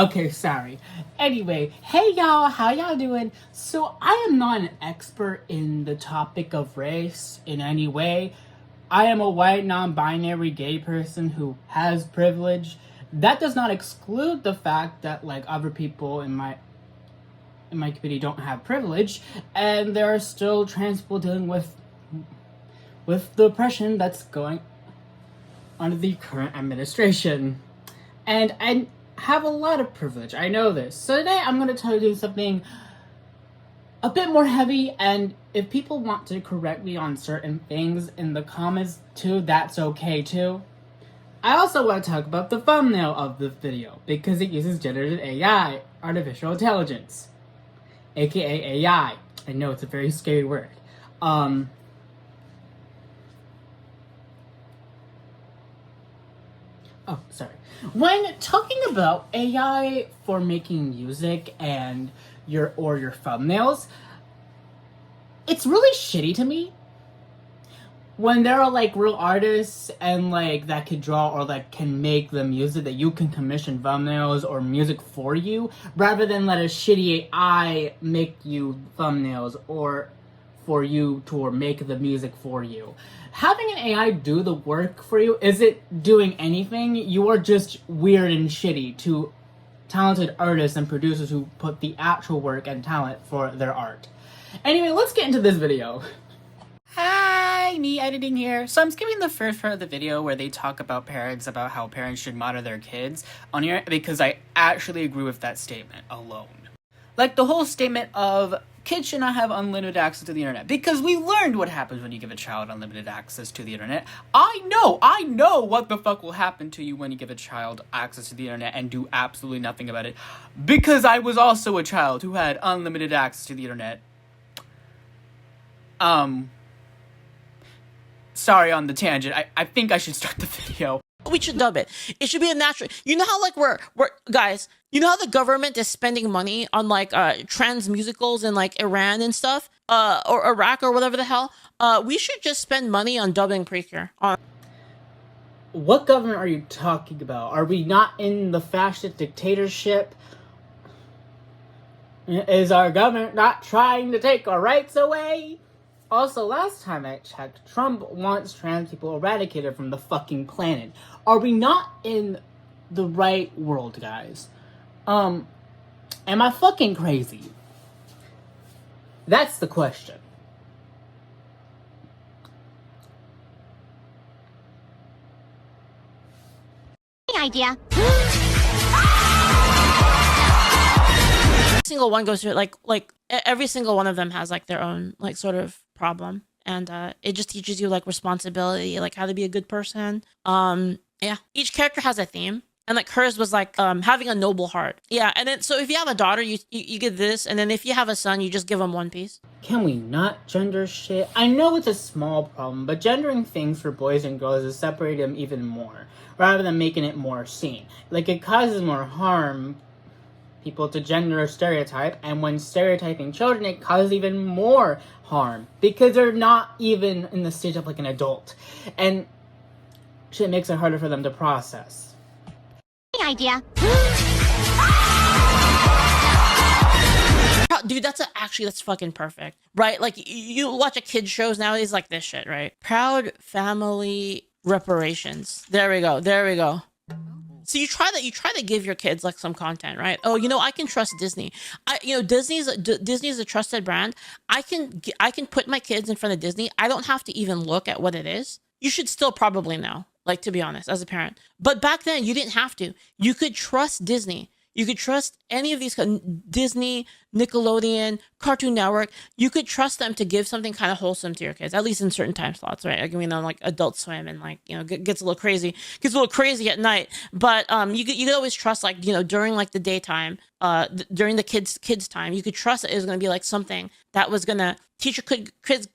Okay, sorry. Anyway, hey y'all, how y'all doing? So I am not an expert in the topic of race in any way. I am a white, non-binary gay person who has privilege. That does not exclude the fact that like other people in my community don't have privilege, and there are still trans people dealing with the oppression that's going under the current administration. And I have a lot of privilege, I know this. So today I'm going to tell you something a bit more heavy, and if people want to correct me on certain things in the comments too, that's okay too. I also want to talk about the thumbnail of the video, because it uses generative AI, artificial intelligence, aka AI. I know it's a very scary word. Oh, sorry. When talking about AI for making music and your thumbnails, it's really shitty to me when there are like real artists and like that could draw or that can make the music that you can commission thumbnails or music for you, rather than let a shitty AI make you thumbnails or for you to make the music for you. Having an AI do the work for you isn't doing anything. You are just weird and shitty to talented artists and producers who put the actual work and talent for their art. Anyway, let's get into this video. Hi, me editing here. So I'm skipping the first part of the video where they talk about how parents should monitor their kids on here, because I actually agree with that statement alone. Like the whole statement of kids should not have unlimited access to the internet, because we learned what happens when you give a child unlimited access to the internet. I know what the fuck will happen to you when you give a child access to the internet and do absolutely nothing about it, because I was also a child who had unlimited access to the internet. Sorry on the tangent. I think I should start the video. We should dub it. It should be a natural. You know how like we're guys. You know how the government is spending money on like trans musicals in like Iran and stuff, or Iraq or whatever the hell. We should just spend money on dubbing Precure. What government are you talking about? Are we not in the fascist dictatorship? Is our government not trying to take our rights away? Also, last time I checked, Trump wants trans people eradicated from the fucking planet. Are we not in the right world, guys? Am I fucking crazy? That's the question. Idea. Single one goes through it, like every single one of them has like their own like sort of problem, and it just teaches you like responsibility, like how to be a good person. Yeah, each character has a theme, and like hers was like having a noble heart. Yeah, and then so if you have a daughter, you get this, and then if you have a son, you just give them one piece. Can we not gender shit? I know it's a small problem, but gendering things for boys and girls is separating them even more, rather than making it more seen. Like, it causes more harm people to gender stereotype, and when stereotyping children, it causes even more harm, because they're not even in the stage of like an adult, and shit makes it harder for them to process. Idea. Dude, that's fucking perfect, right? Like you watch a kid shows nowadays like this shit, right? Proud family reparations. There we go. So you try to give your kids like some content, right? Oh, you know, I can trust Disney. Disney's a trusted brand. I can put my kids in front of Disney. I don't have to even look at what it is. You should still probably know, like, to be honest, as a parent. But back then you didn't have to. You could trust Disney. You could trust any of these, Disney, Nickelodeon, Cartoon Network. You could trust them to give something kind of wholesome to your kids, at least in certain time slots, right? Like, I mean, on like Adult Swim and like, you know, gets a little crazy at night. But you could always trust, like, you know, during like the daytime, during the kids time, you could trust that it was going to be like something that was going to teach your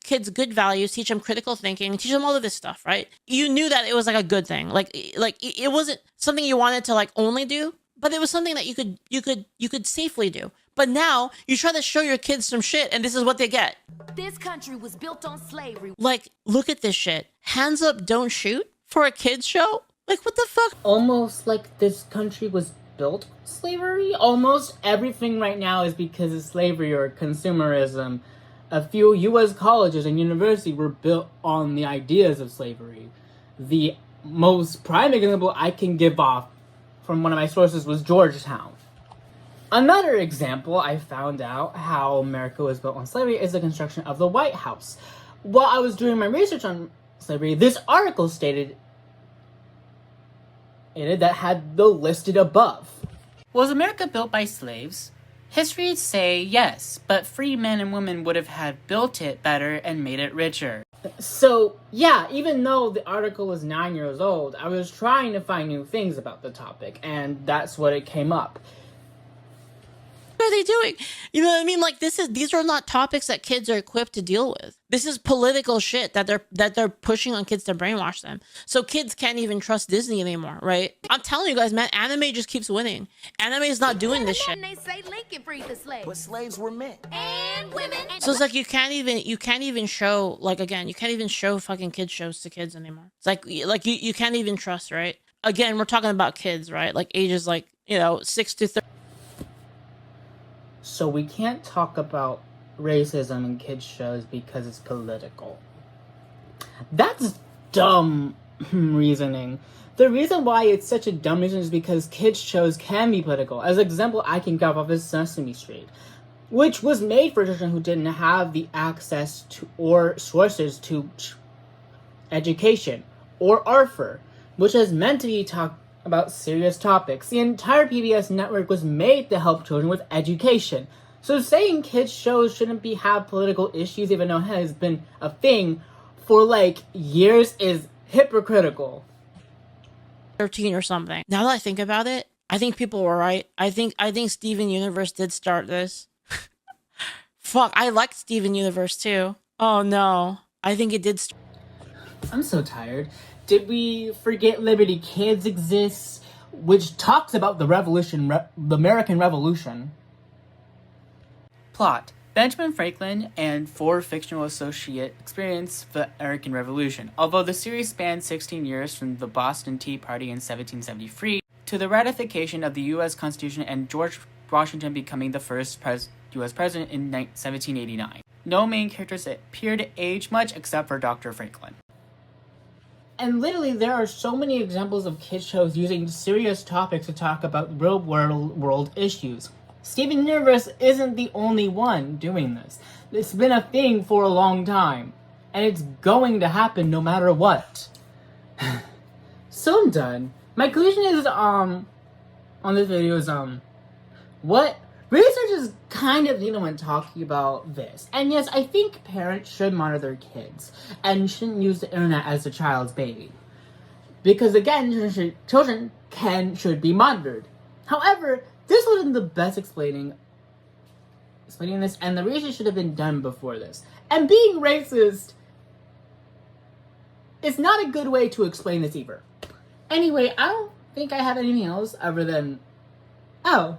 kids good values, teach them critical thinking, teach them all of this stuff, right? You knew that it was like a good thing. Like it wasn't something you wanted to like only do, but it was something that you could safely do. But now you try to show your kids some shit, and this is what they get. This country was built on slavery. Like, look at this shit. Hands up, don't shoot for a kids show. Like, what the fuck? Almost like this country was built slavery. Almost everything right now is because of slavery or consumerism. A few U.S. colleges and universities were built on the ideas of slavery. The most prime example I can give off from one of my sources was Georgetown. Another example I found out how America was built on slavery is the construction of the White House. While I was doing my research on slavery, this article stated that had the listed above. Was America built by slaves? Histories say yes, but free men and women would have had built it better and made it richer. So, yeah, even though the article was 9 years old, I was trying to find new things about the topic, and that's what it came up. What are they doing? You know what I mean? Like these are not topics that kids are equipped to deal with. This is political shit that they're pushing on kids to brainwash them. So kids can't even trust Disney anymore, right? I'm telling you guys, man, anime just keeps winning. Anime is not doing this shit. And they say Lincoln freed the slaves. But slaves were men. And women. So it's like you can't even show, like, again, you can't even show fucking kids shows to kids anymore. It's like you can't even trust, right? Again, we're talking about kids, right? Like ages 6 to 30. So we can't talk about racism in kids shows because it's political. That's dumb reasoning. The reason why it's such a dumb reason is because kids shows can be political. As an example, I can give off is Sesame Street, which was made for children who didn't have the access to or sources to education, or Arthur, which is meant to be talked about serious topics. The entire PBS network was made to help children with education. So saying kids shows shouldn't have political issues, even though it has been a thing for years, is hypocritical. 13 or something. Now that I think about it, I think people were right. I think Steven Universe did start this. Fuck, I liked Steven Universe too. Oh no, I think it did. I'm so tired. Did we forget Liberty Kids exists, which talks about the revolution, the American Revolution? Plot: Benjamin Franklin and 4 fictional associates experience the American Revolution. Although the series spans 16 years from the Boston Tea Party in 1773 to the ratification of the U.S. Constitution and George Washington becoming the first U.S. president in 1789. No main characters appear to age much except for Dr. Franklin. And literally, there are so many examples of kids shows using serious topics to talk about real world issues. Steven Universe isn't the only one doing this. It's been a thing for a long time, and it's going to happen no matter what. So I'm done. My conclusion is, on this video is, what researchers kind of, when talking about this. And yes, I think parents should monitor their kids and shouldn't use the internet as a child's baby. Because again, children should be monitored. However, this wasn't the best explaining this, and the research should have been done before this. And being racist is not a good way to explain this either. Anyway, I don't think I have anything else other than, bye!